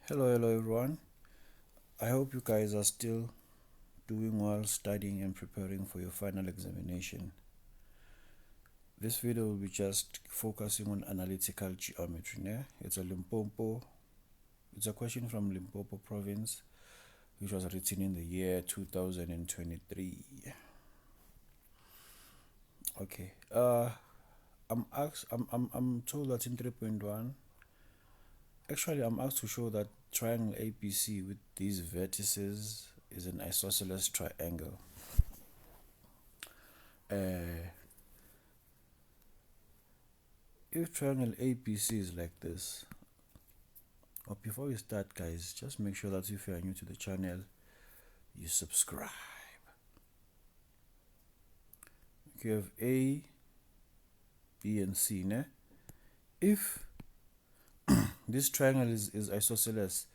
Hello everyone. I hope you guys are still doing well, studying and preparing for your final examination. This video will be just focusing on analytical geometry. It's a question from Limpopo province, which was written in the year 2023. Okay. I'm told that in 3.1. Actually, I'm asked to show that triangle ABC with these vertices is an isosceles triangle. If triangle ABC is like this, or before we start, guys, just make sure that if you are new to the channel, you subscribe. You have A, B, and C. If this triangle is isosceles,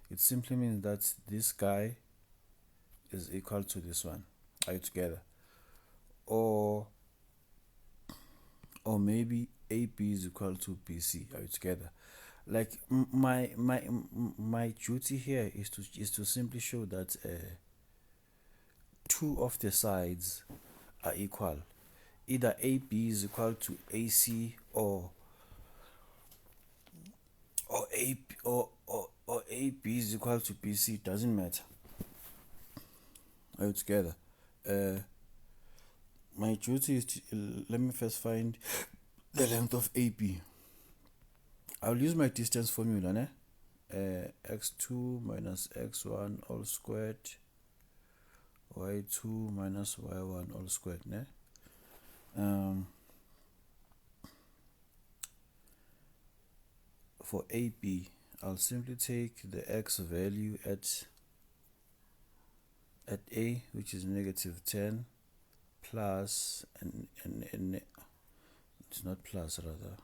it simply means that this guy is equal to this one. Are you together? Or maybe AB is equal to BC. Are you together? Like my duty here is to simply show that two of the sides are equal. Either AB is equal to AC or AB is equal to BC. Doesn't matter. Are you together? My duty is to let me first find the length of AB. I'll use my distance formula, x2 minus x1 all squared, y2 minus y1 all squared. For AB, I'll simply take the x value at A, which is negative 10, plus and it's not plus, rather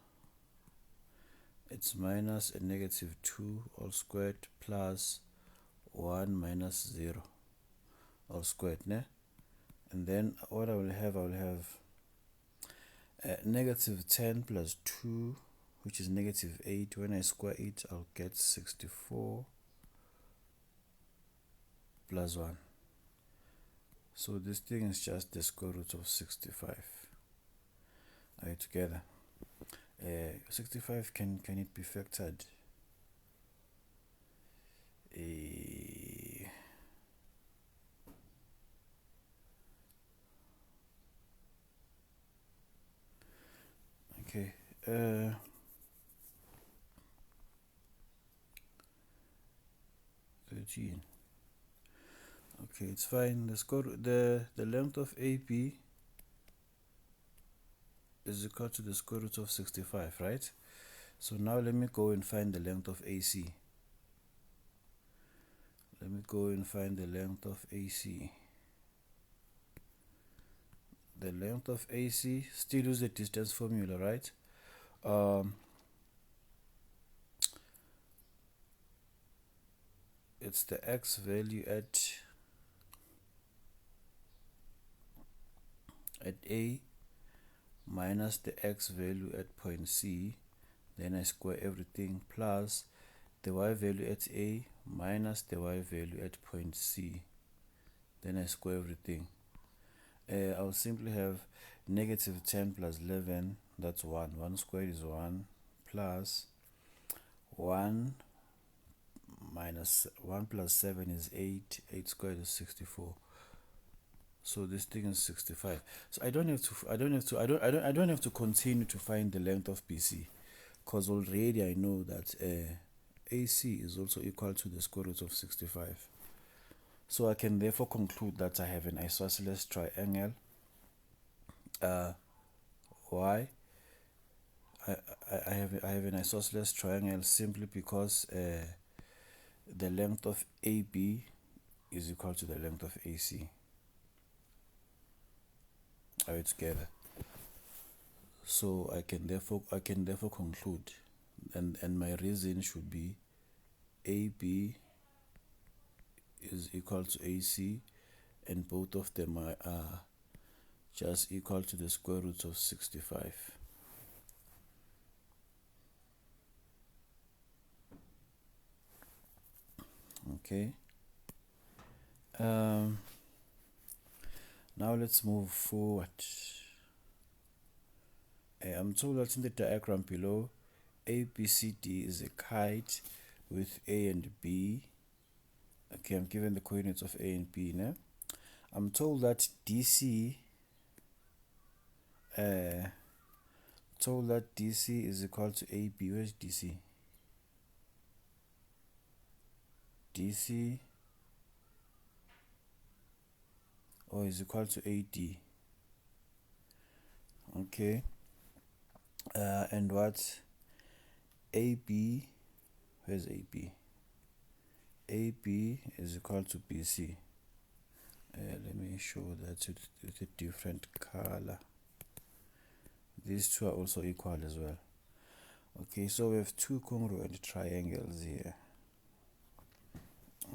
it's minus a negative 2 all squared plus 1 minus 0 all squared. And then what I will have negative 10 plus 2, which is negative 8. When I square it, I'll get 64 plus 1. So this thing is just the square root of 65. Are you together? 65, can it be factored? Okay. 13. Okay, it's fine. The length of AB is equal to the square root of 65, right? So now let me go and find the length of AC. Let me go and find the length of AC. The length of AC, still use the distance formula, right? It's the x value at A minus the x value at point C, then I square everything, plus the y value at A minus the y value at point C, then I square everything. I'll simply have negative 10 plus 11, that's 1. 1 squared is 1, plus 1 minus 1 plus 7 is 8. 8 squared is 64. So this thing is 65. So I don't have to continue to find the length of BC, because already I know that AC is also equal to the square root of 65. So I can therefore conclude that I have an isosceles triangle. Why? I have an isosceles triangle simply because the length of AB is equal to the length of AC. Are you together? So I can therefore conclude, and my reason should be AB is equal to AC, and both of them are just equal to the square root of 65. Okay. Now let's move forward. I'm told that in the diagram below, ABCD is a kite with A and B. Okay, I'm given the coordinates of A and B now. I'm told that DC is equal to AB. Where's DC? DC is equal to AD. Okay. And what? AB, where's AB? AB is equal to BC. Let me show that with a different color. These two are also equal as well. Okay, so we have two congruent triangles here.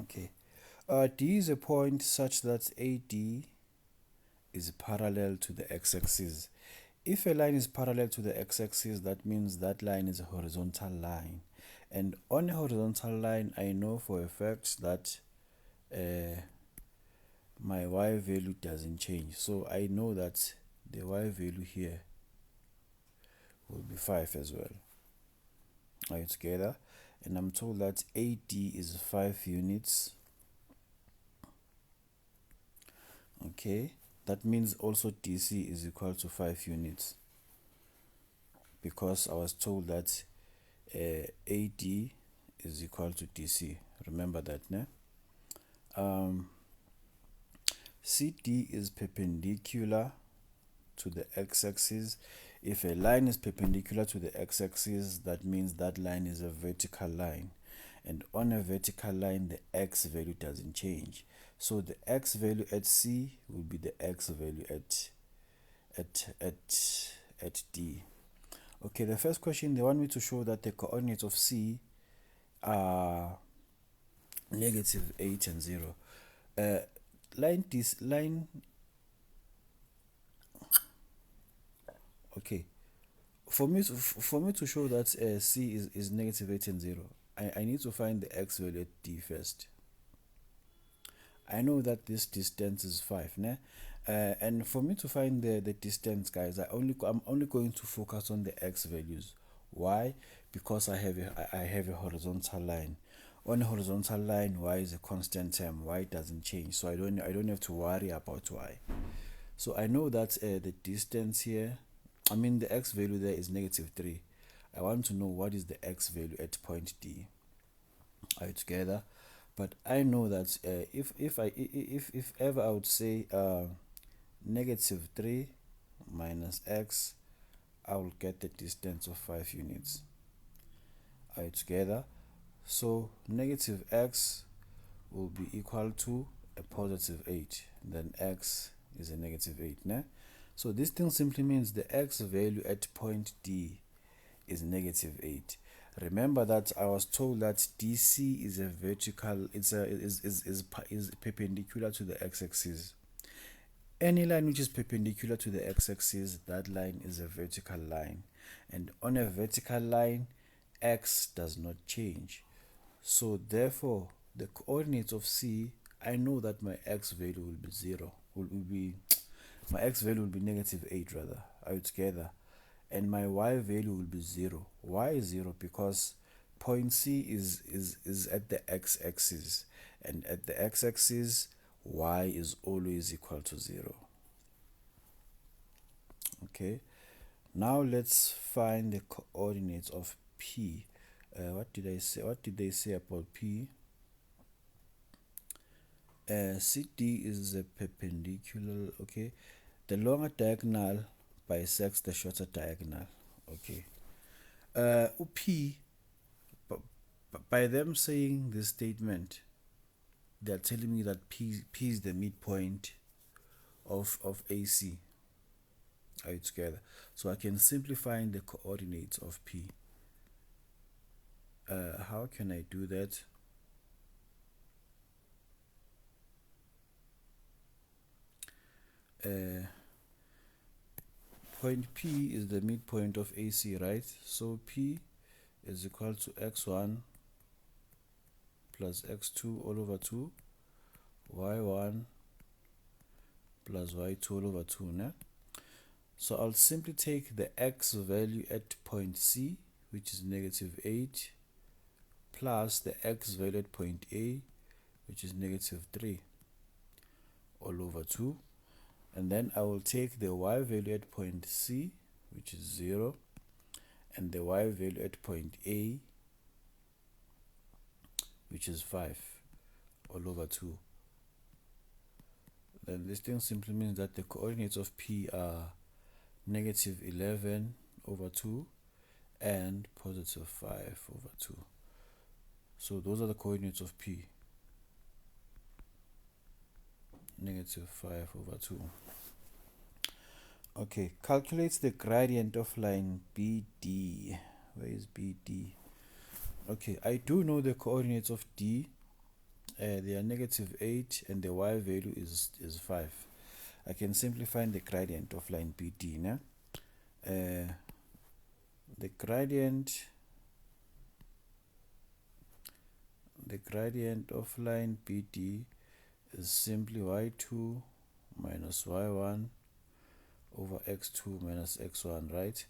Okay. D is a point such that AD is parallel to the x-axis. If a line is parallel to the x-axis, that means that line is a horizontal line. And on a horizontal line, I know for a fact that my y value doesn't change. So I know that the y value here will be 5 as well. Are you together? And I'm told that AD is 5 units. Okay, that means also DC is equal to 5 units, because I was told that AD is equal to DC. Remember that, ne? CD is perpendicular to the x-axis. If a line is perpendicular to the x-axis, that means that line is a vertical line, and on a vertical line the x value doesn't change. So the x value at C will be the x value at D. Okay, the first question, they want me to show that the coordinates of C are -8 and 0. Okay, for me to show that C is -8 and 0, I need to find the x value at D first. I know that this distance is 5, ne? And for me to find the distance, guys, I'm only going to focus on the x values. Why? Because I have a horizontal line. On a horizontal line, y is a constant term. Y doesn't change, so I don't have to worry about y. So I know that the distance here, the x value there is -3. I want to know what is the x value at point D. Are you together? But I know that if ever I would say -3 minus x, I will get the distance of 5 units. Are you together? So -x will be equal to a +8. Then x is a -8. Ne? So this thing simply means the x value at point D is -8. Remember that I was told that DC is a vertical, is perpendicular to the x-axis. Any line which is perpendicular to the x-axis, that line is a vertical line. And on a vertical line, x does not change. So therefore, the coordinates of C, I know that my x value will be 0. My x value will be -8 rather. Are you together? And my y value will be 0. Why is 0? Because point C is at the x-axis, and at the x-axis y is always equal to 0. Okay, now let's find the coordinates of P. What did they say about P? CD is a perpendicular. Okay, the longer diagonal bisects the shorter diagonal. Okay. P, by them saying this statement, they're telling me that P is the midpoint of AC. Are you together? So I can simply find the coordinates of P. How can I do that? Point P is the midpoint of AC, right? So P is equal to x1 plus x2 all over 2, y1 plus y2 all over 2, ne? So I'll simply take the x value at point C, which is negative 8, plus the x value at point A, which is negative 3, all over 2. And then I will take the y value at point C, which is 0, and the y value at point A, which is 5, all over 2. Then this thing simply means that the coordinates of P are negative 11 over 2 and positive 5 over 2. So those are the coordinates of P. Negative 5 over 2. Okay, calculate the gradient of line BD. Where is BD? Okay, I do know the coordinates of D. They are negative 8 and the y value is 5. I can simply find the gradient of line BD. Né? The gradient of line BD is simply y2 minus y1 over x2 minus x1, right?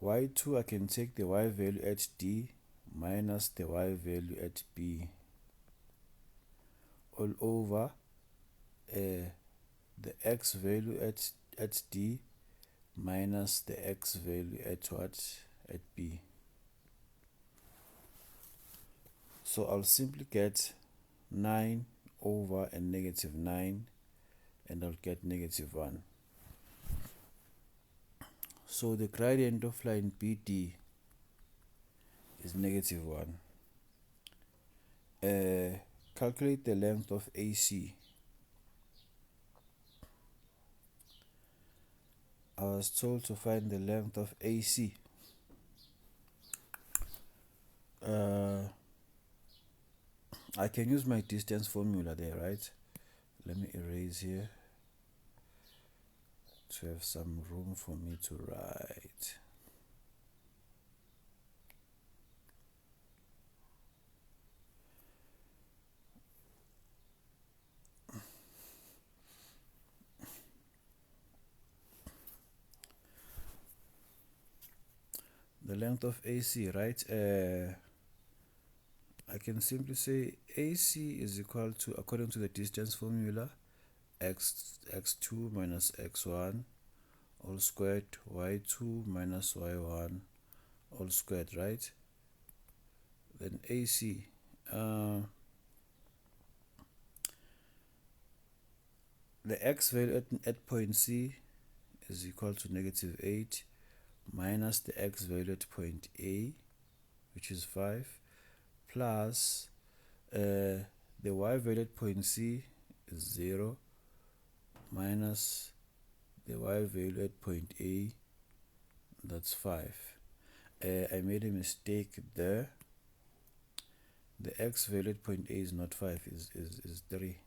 Y2, I can take the y value at D minus the y value at B all over the x value at D minus the x value at what? At B. So I'll simply get 9 over and negative 9, and I'll get negative 1. So the gradient of line BD is negative 1. Calculate the length of AC. I was told to find the length of AC. I can use my distance formula there, right? Let me erase here to have some room for me to write. The length of AC, right? I can simply say AC is equal to, according to the distance formula, x2 minus x1 all squared, y2 minus y1 all squared, right? Then AC, the x value at point C is equal to negative 8 minus the x value at point A, which is 5, plus the y value at point C is 0 minus the y value at point A, that's 5. I made a mistake there. The x value at point A is not 5, is 3,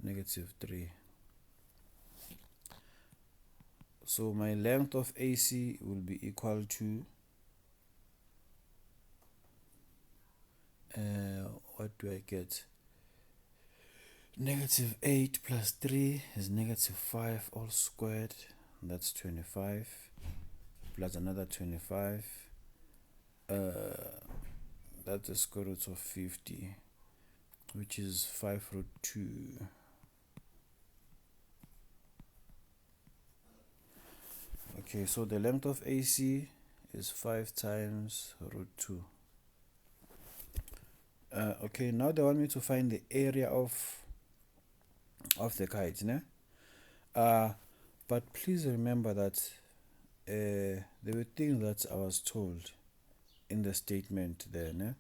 negative 3. So my length of AC will be equal to what do I get? Negative 8 plus 3 is negative 5 all squared. That's 25 plus another 25. That's the square root of 50, which is 5 root 2. Okay, so the length of AC is 5 times root 2. Okay, now they want me to find the area of the kite, né? But please remember that there were things that I was told in the statement there, né?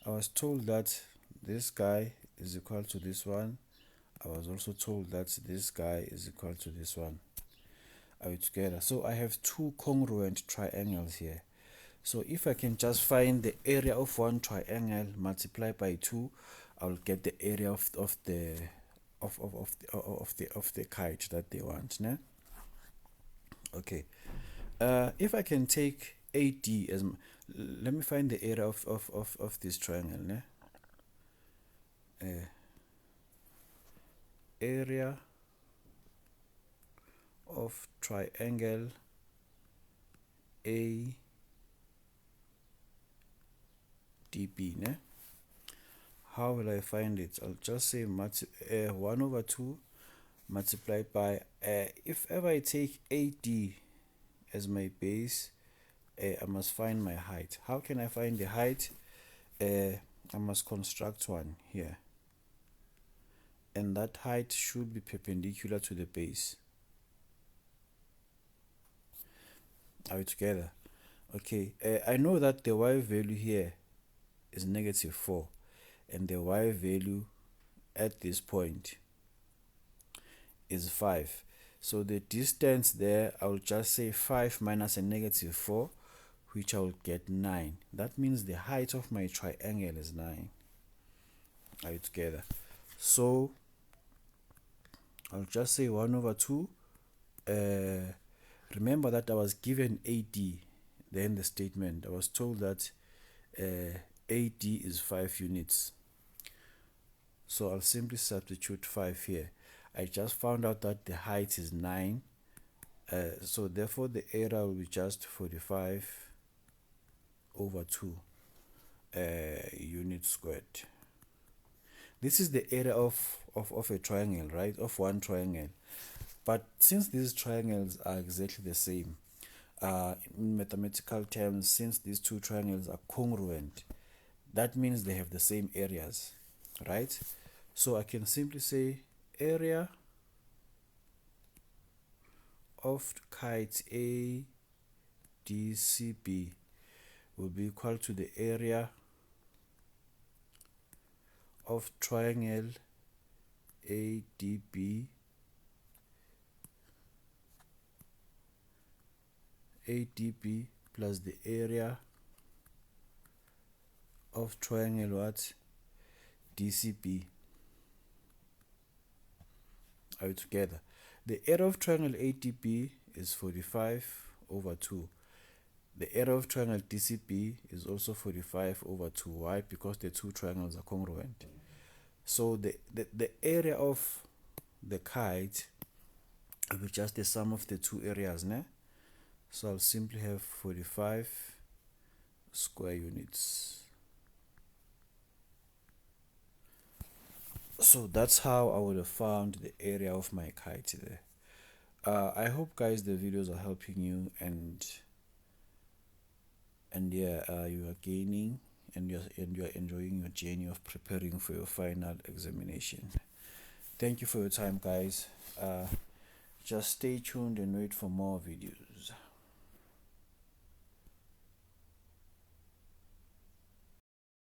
I was told that this guy is equal to this one. I was also told that this guy is equal to this one. Are we together? So I have two congruent triangles here. So if I can just find the area of one triangle multiplied by 2, I'll get the area of the kite that they want, né? Okay. If I can take AD as let me find the area of this triangle, ne? Area of triangle ADB, ne? How will I find it? I'll just say 1/2 multiplied by, if ever I take AD as my base, I must find my height. How can I find the height? I must construct one here, and that height should be perpendicular to the base. Are we together? Okay, I know that the y value here is -4, and the y value at this point is 5. So the distance there, I'll just say 5 minus a -4, which I will get 9. That means the height of my triangle is 9. Are you together? So I'll just say 1/2. Remember that I was given AD there in the statement. I was told that AD is 5 units. So I'll simply substitute 5 here. I just found out that the height is 9. So therefore the area will be just 45/2 units squared. This is the area of a triangle, right? Of one triangle. But since these triangles are exactly the same, in mathematical terms, since these two triangles are congruent, that means they have the same areas, right? So I can simply say area of kite ADCB will be equal to the area of triangle ADB plus the area of triangle what? DCB. Are we together? The area of triangle ADB is 45/2. The area of triangle DCB is also 45/2. Why? Because the two triangles are congruent. So the area of the kite will be just the sum of the two areas, ne? So I'll simply have 45 square units. So that's how I would have found the area of my kite there. I hope, guys, the videos are helping you, and yeah, you are gaining, and you are enjoying your journey of preparing for your final examination. Thank you for your time, guys. Just stay tuned and wait for more videos.